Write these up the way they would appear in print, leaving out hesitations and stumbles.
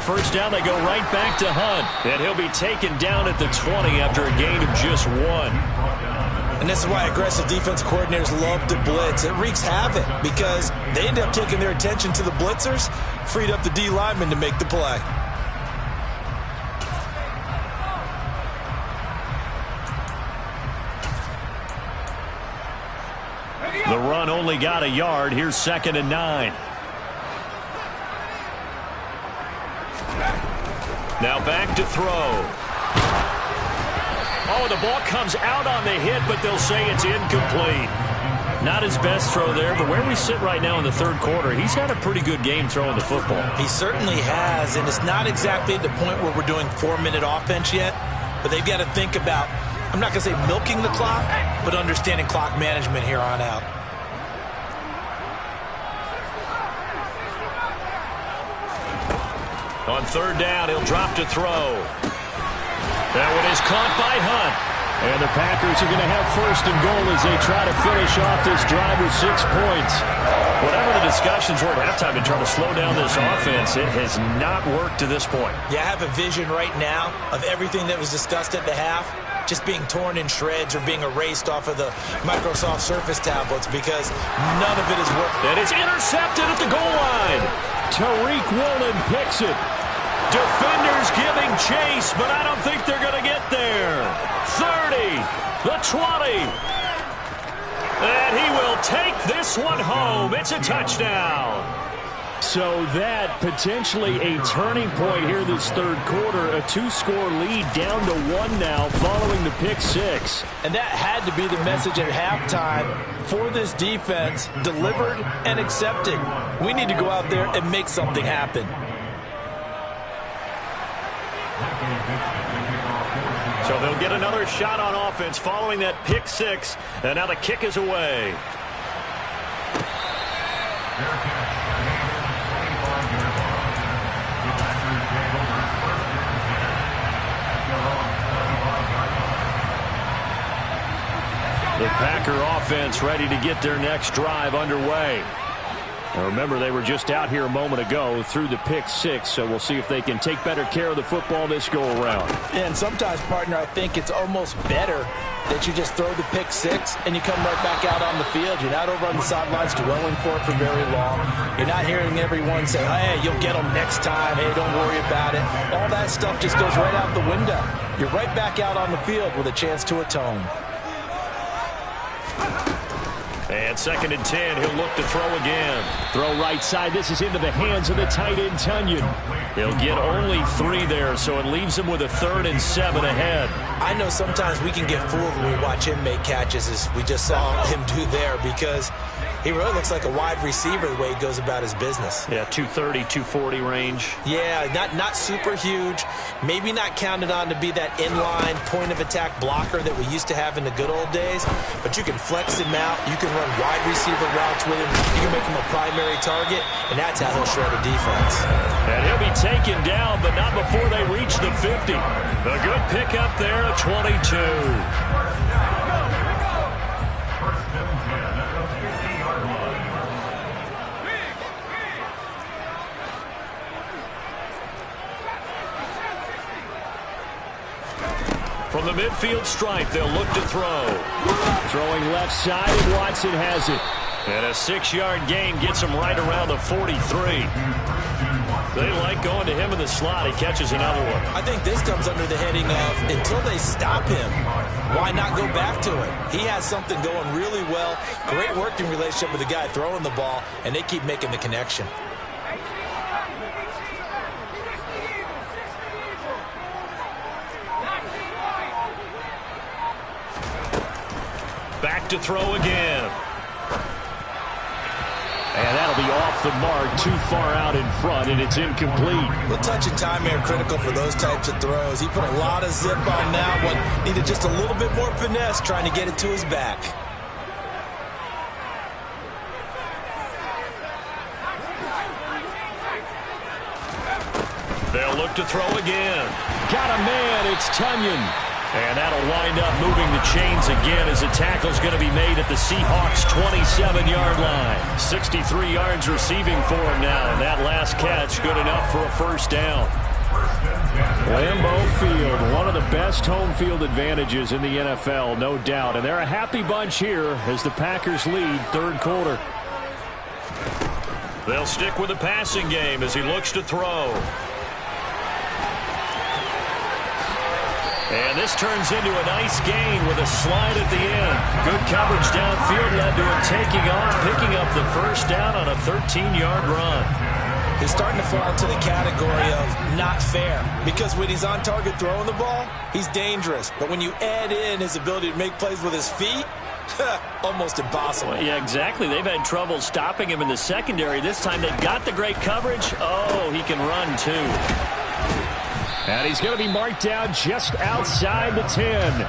first down, they go right back to Hunt. And he'll be taken down at the 20 after a gain of just 1. And this is why aggressive defense coordinators love to blitz. It wreaks havoc because they end up taking their attention to the blitzers, freed up the D lineman to make the play. The run only got a yard. Here's 2nd and 9. Now back to throw. Oh, the ball comes out on the hit, but they'll say it's incomplete. Not his best throw there, but where we sit right now in the third quarter, he's had a pretty good game throwing the football. He certainly has, and it's not exactly at the point where we're doing 4-minute offense yet, but they've got to think about, I'm not going to say milking the clock, but understanding clock management here on out. On 3rd down, he'll drop to throw. That one is caught by Hunt. And the Packers are going to have 1st and goal as they try to finish off this drive with 6 points. Whatever the discussions were at halftime to try to slow down this offense, it has not worked to this point. Yeah, I have a vision right now of everything that was discussed at the half just being torn in shreds or being erased off of the Microsoft Surface tablets because none of it has worked. And it's intercepted at the goal line. Tariq Woolen picks it. Defenders giving chase, but I don't think they're going to get there. 30, the 20. And he will take this one home. It's a touchdown. So that potentially a turning point here this third quarter. A 2-score lead down to 1 now following the pick 6. And that had to be the message at halftime for this defense. Delivered and accepted. We need to go out there and make something happen. So they'll get another shot on offense following that pick 6. And now the kick is away. The Packer offense ready to get their next drive underway. Now remember, they were just out here a moment ago through the pick 6, so we'll see if they can take better care of the football this go-around. And sometimes, partner, I think it's almost better that you just throw the pick 6 and you come right back out on the field. You're not over on the sidelines dwelling for it for very long. You're not hearing everyone say, hey, you'll get them next time. Hey, don't worry about it. All that stuff just goes right out the window. You're right back out on the field with a chance to atone. And 2nd and 10, he'll look to throw again. Throw right side. This is into the hands of the tight end, Tonyan. He'll get only 3 there, so it leaves him with a 3rd and 7 ahead. I know sometimes we can get fooled when we watch him make catches, as we just saw him do there, because he really looks like a wide receiver the way he goes about his business. Yeah, 230, 240 range. Yeah, not super huge. Maybe not counted on to be that inline point-of-attack blocker that we used to have in the good old days, but you can flex him out. You can run wide receiver routes with him. You can make him a primary target, and that's how he'll shred a defense. And he'll be taken down, but not before they reach the 50. A good pickup there at 22. From the midfield stripe, they'll look to throw. Throwing left side, and Watson has it. And a 6-yard gain gets him right around the 43. They like going to him in the slot. He catches another one. I think this comes under the heading of, until they stop him, why not go back to it? He has something going really well. Great working relationship with the guy throwing the ball, and they keep making the connection. Back to throw again. And that'll be off the mark, too far out in front, and it's incomplete. The touch and time are critical for those types of throws. He put a lot of zip on that one. Needed just a little bit more finesse trying to get it to his back. They'll look to throw again. Got a man, it's Tonyan. And that'll wind up moving the chains again as a tackle's going to be made at the Seahawks' 27-yard line. 63 yards receiving for him now, and that last catch good enough for a first down. Lambeau Field, one of the best home field advantages in the NFL, no doubt. And they're a happy bunch here as the Packers lead third quarter. They'll stick with the passing game as he looks to throw. And this turns into a nice gain with a slide at the end. Good coverage downfield led to him taking off, picking up the first down on a 13-yard run. He's starting to fall into the category of not fair, because when he's on target throwing the ball, he's dangerous. But when you add in his ability to make plays with his feet, almost impossible. Well, yeah, exactly. They've had trouble stopping him in the secondary. This time they've got the great coverage. Oh, he can run too. And he's going to be marked down just outside the 10.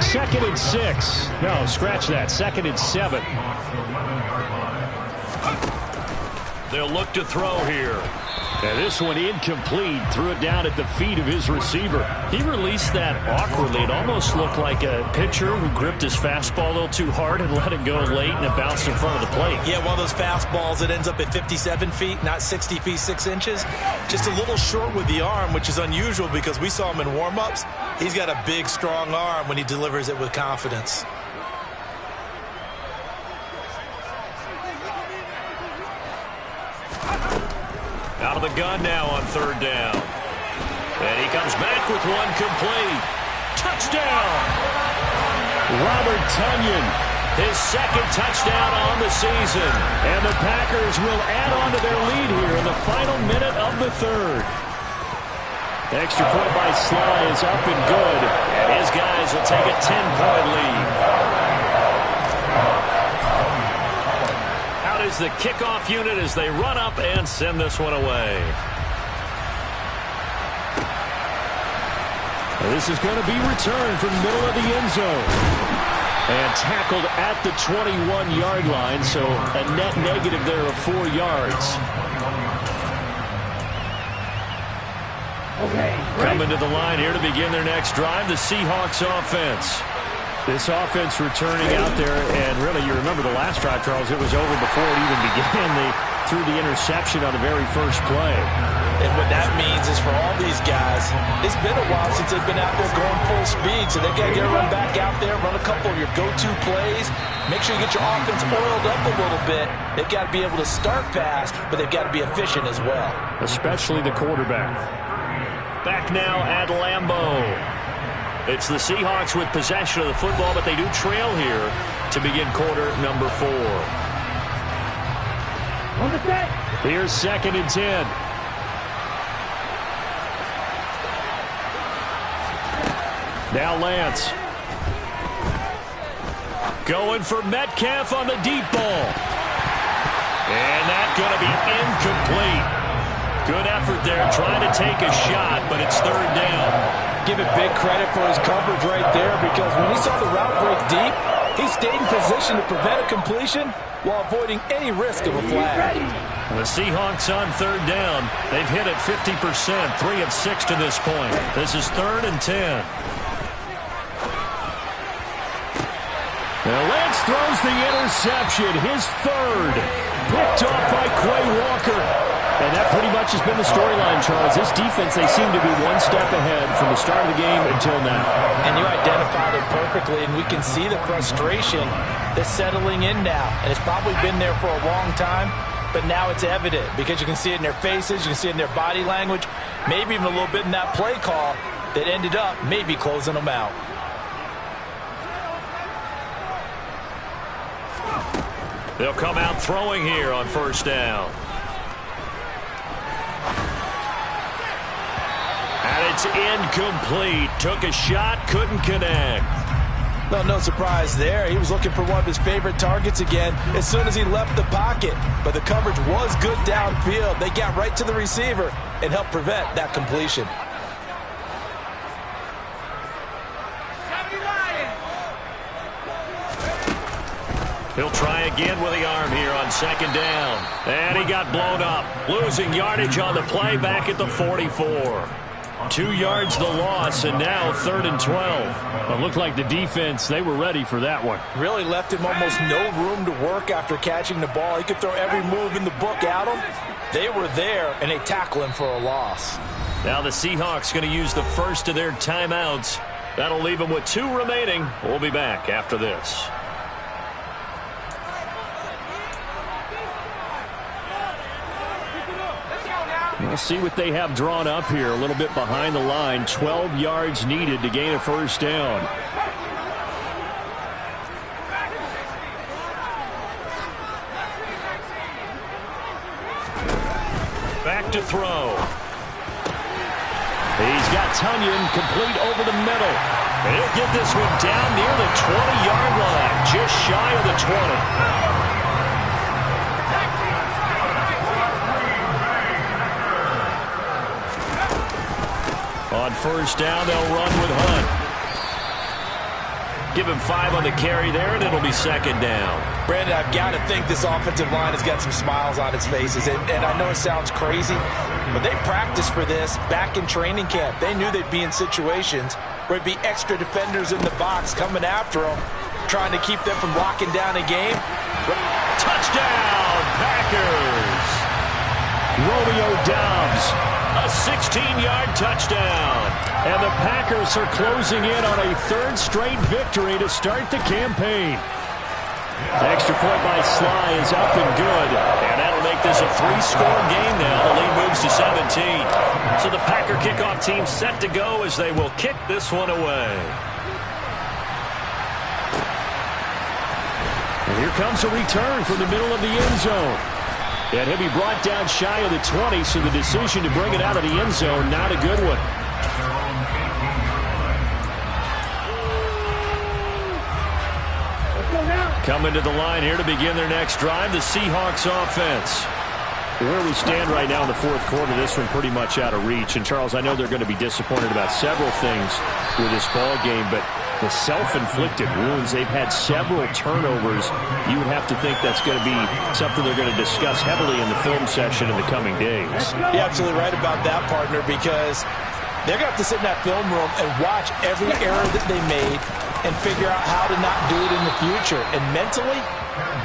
Second and 6. No, scratch that. Second and 7. They'll look to throw here. And this one incomplete. Threw it down at the feet of his receiver. He released that awkwardly. It almost looked like a pitcher who gripped his fastball a little too hard and let it go late, and it bounced in front of the plate. Yeah, one of those fastballs that ends up at 57 feet, not 60 feet 6 inches. Just a little short with the arm, which is unusual because we saw him in warm-ups. He's got a big, strong arm when he delivers it with confidence. Out of the gun now on third down. And he comes back with one complete. Touchdown! Robert Tonyan, his second touchdown on the season. And the Packers will add on to their lead here in the final minute of the third. Extra point by Sly is up and good. And his guys will take a 10-point lead. Is the kickoff unit as they run up and send this one away. This is going to be returned from the middle of the end zone. And tackled at the 21-yard line, so a net negative there of 4 yards. Coming to the line here to begin their next drive, the Seahawks offense. This offense returning out there, and really, you remember the last drive, Charles, it was over before it even began. They threw the interception on the very first play. And what that means is for all these guys, it's been a while since they've been out there going full speed, so they've got to get everyone back out there, run a couple of your go-to plays, make sure you get your offense oiled up a little bit. They've got to be able to start fast, but they've got to be efficient as well. Especially the quarterback. Back now at Lambeau. It's the Seahawks with possession of the football, but they do trail here to begin quarter number 4. Here's second and 10. Now Lance. Going for Metcalf on the deep ball. And that's going to be incomplete. Good effort there trying to take a shot, but it's third down. Give it big credit for his coverage right there, because when he saw the route break deep, he stayed in position to prevent a completion while avoiding any risk of a flag. The Seahawks on third down. They've hit it 50%, 3 of 6 to this point. This is third and 10. Now Lance throws the interception, his third. Picked off by Quay Walker. And that pretty much has been the storyline, Charles. This defense, they seem to be one step ahead from the start of the game until now. And you identified it perfectly, and we can see the frustration that's settling in now. And it's probably been there for a long time, but now it's evident because you can see it in their faces, you can see it in their body language, maybe even a little bit in that play call that ended up maybe closing them out. They'll come out throwing here on first down. And it's incomplete. Took a shot, couldn't connect. Well, no surprise there. He was looking for one of his favorite targets again as soon as he left the pocket. But the coverage was good downfield. They got right to the receiver and helped prevent that completion. He'll try again with the arm here on second down. And he got blown up. Losing yardage on the play back at the 44. 2 yards the loss, and now 3rd and 12. It looked like the defense, they were ready for that one. Really left him almost no room to work after catching the ball. He could throw every move in the book at him. They were there, and they tackle him for a loss. Now the Seahawks going to use the first of their timeouts. That'll leave them with 2 remaining. We'll be back after this. We'll see what they have drawn up here. A little bit behind the line. 12 yards needed to gain a first down. Back to throw. He's got Tunyon complete over the middle. And he'll get this one down near the 20-yard line, just shy of the 20. On first down, they'll run with Hunt. Give him 5 on the carry there, and it'll be second down. Brandon, I've got to think this offensive line has got some smiles on its faces. And I know it sounds crazy, but they practiced for this back in training camp. They knew they'd be in situations where it'd be extra defenders in the box coming after them, trying to keep them from locking down a game. Touchdown, Packers! Romeo Doubs. A 16-yard touchdown. And the Packers are closing in on a 3rd straight victory to start the campaign. Extra point by Sly is up and good. And that'll make this a 3-score game now. The lead moves to 17. So the Packer kickoff team set to go as they will kick this one away. And here comes a return from the middle of the end zone. And he'll be brought down shy of the 20, so the decision to bring it out of the end zone, not a good one. Coming to the line here to begin their next drive, the Seahawks offense. Where we stand right now in the 4th quarter, this one pretty much out of reach. And, Charles, I know they're going to be disappointed about several things with this ball game, but the self-inflicted wounds, they've had several turnovers. You would have to think that's going to be something they're going to discuss heavily in the film session in the coming days. You're absolutely right about that, partner, because they're going to have to sit in that film room and watch every error that they made and figure out how to not do it in the future. And mentally,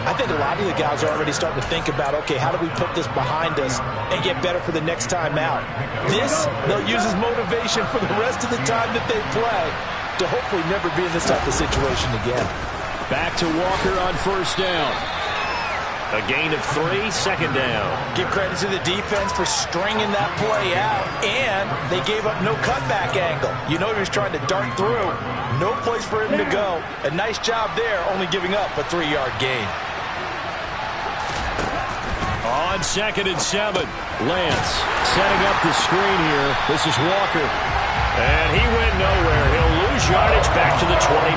I think a lot of the guys are already starting to think about, okay, how do we put this behind us and get better for the next time out? This, they'll use as motivation for the rest of the time that they play to hopefully never be in this type of situation again. Back to Walker on first down. A gain of 3, second down. Give credit to the defense for stringing that play out, and they gave up no cutback angle. You know he was trying to dart through. No place for him to go. A nice job there, only giving up a 3-yard gain. On 2nd and 7. Lance setting up the screen here. This is Walker. And he went nowhere. He'll lose yardage back to the 29.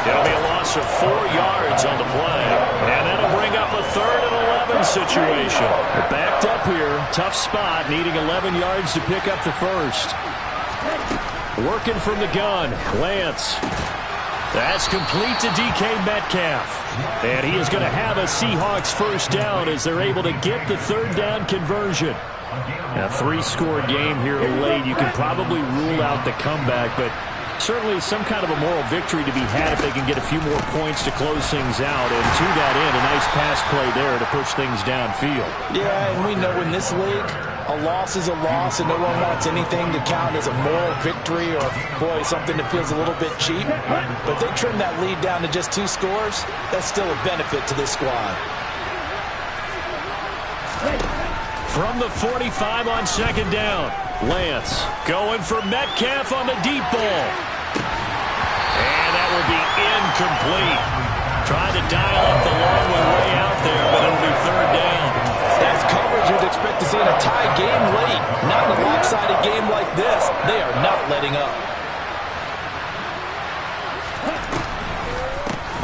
It'll be a loss of 4 yards on the play. And that'll bring up a 3rd and 11 situation. They're backed up here. Tough spot, needing 11 yards to pick up the first. Working from the gun, Lance. That's complete to DK Metcalf. And he is going to have a Seahawks first down as they're able to get the 3rd down conversion. A 3-score game here late. You can probably rule out the comeback, but certainly some kind of a moral victory to be had if they can get a few more points to close things out. And to that end, a nice pass play there to push things downfield. Yeah, and we know in this league, a loss is a loss, and no one wants anything to count as a moral victory or, boy, something that feels a little bit cheap. But they trim that lead down to just 2 scores. That's still a benefit to this squad. From the 45 on second down, Lance going for Metcalf on the deep ball. And that will be incomplete. Trying to dial up the long way out there, but it'll be 3rd down. That's coverage you'd expect to see in a tie game late. Not in a lopsided game like this. They are not letting up.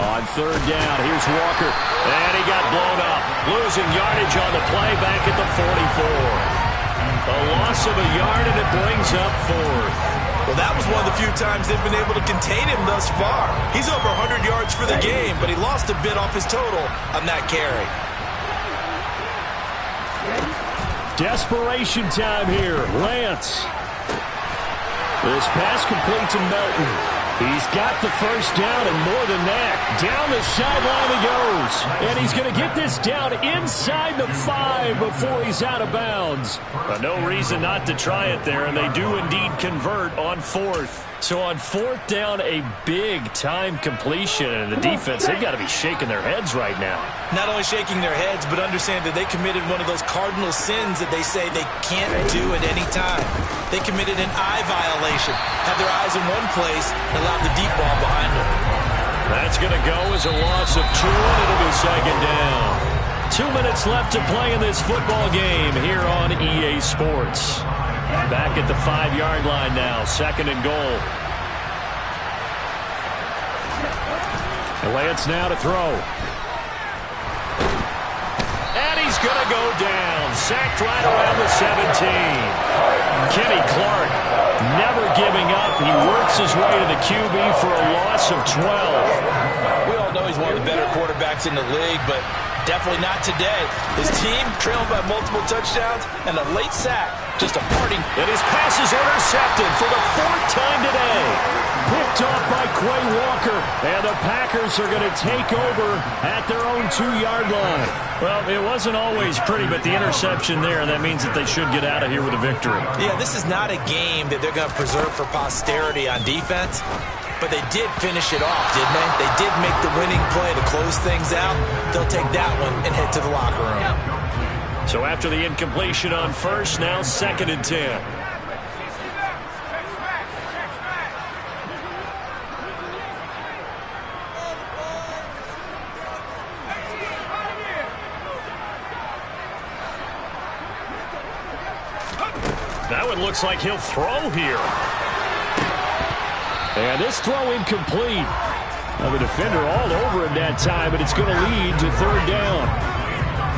On 3rd down, here's Walker. And he got blown up. Losing yardage on the play back at the 44. A loss of a yard, and it brings up 4th. Well, that was one of the few times they've been able to contain him thus far. He's over 100 yards for the game, but he lost a bit off his total on that carry. Desperation time here. Lance. This pass complete to Melton. He's got the first down, and more than that, down the sideline he goes. And he's going to get this down inside the 5 before he's out of bounds. But no reason not to try it there, and they do indeed convert on 4th. So on 4th down, a big-time completion, and the defense, they've got to be shaking their heads right now. Not only shaking their heads, but understand that they committed one of those cardinal sins that they say they can't do at any time. They committed an eye violation, had their eyes in one place, and allowed the deep ball behind them. That's going to go as a loss of 2, and it'll be second down. 2 minutes left to play in this football game here on EA Sports. Back at the 5-yard line now, 2nd and goal. Lance now to throw. And he's going to go down. Sacked right around the 17. Kenny Clark never giving up. He works his way to the QB for a loss of 12. We all know he's one of the better quarterbacks in the league, but definitely not today. His team trailed by multiple touchdowns and a late sack. Just a parting. And his pass is intercepted for the 4th time today. Picked off by Quay Walker. And the Packers are going to take over at their own 2-yard line. Well, it wasn't always pretty, but the interception there, that means that they should get out of here with a victory. Yeah, this is not a game that they're going to preserve for posterity on defense. But they did finish it off, didn't they? They did make the winning play to close things out. They'll take that one and head to the locker room. So after the incompletion on 1st, now 2nd and 10. That one looks like he'll throw here. And this throw incomplete. Now the defender all over him that time, but it's going to lead to 3rd down.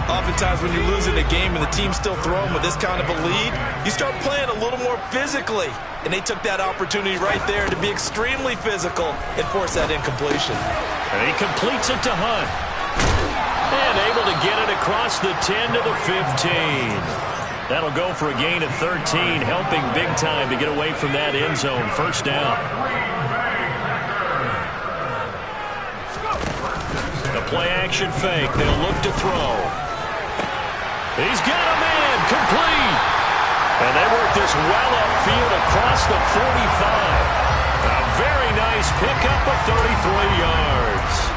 Oftentimes when you're losing a game and the team's still throwing with this kind of a lead, you start playing a little more physically. And they took that opportunity right there to be extremely physical and force that incompletion. And he completes it to Hunt. And able to get it across the 10 to the 15. That'll go for a gain of 13, helping big time to get away from that end zone. 1st down. The play action fake. They'll look to throw. He's got a man, complete. And they work this well upfield across the 45. A very nice pickup of 33 yards.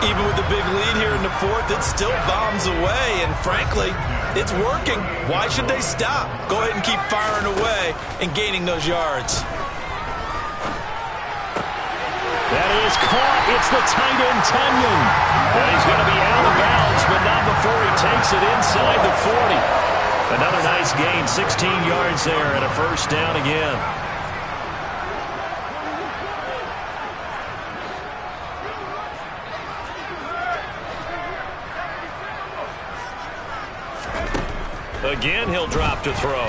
Even with the big lead here in the 4th, it still bombs away. And frankly, it's working. Why should they stop? Go ahead and keep firing away and gaining those yards. That is caught. It's the tight end, Tunyon. And he's going to be out of bounds, but not before he takes it inside the 40. Another nice gain, 16 yards there, and a 1st down again. Again, he'll drop to throw.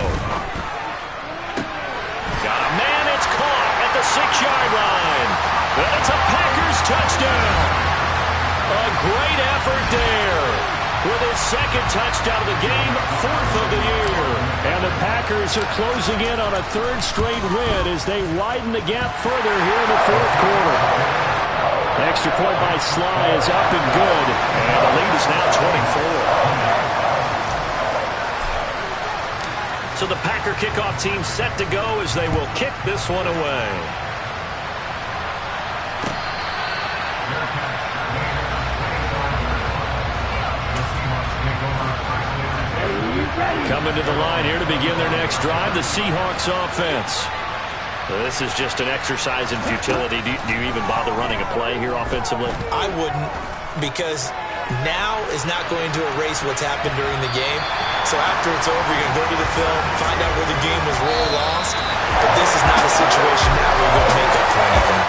Got a man, it's caught at the 6-yard line. And it's a Packers touchdown. A great effort there. With his 2nd touchdown of the game, 4th of the year. And the Packers are closing in on a 3rd straight win as they widen the gap further here in the 4th quarter. The extra point by Sly is up and good. And the lead is now 24. So the Packer kickoff team set to go as they will kick this one away. Coming to the line here to begin their next drive, the Seahawks offense. This is just an exercise in futility. Do you even bother running a play here offensively? I wouldn't, because now is not going to erase what's happened during the game. So after it's over, you're going to go to the film, find out where the game was really lost. But this is not a situation now where you're going to make up for anything.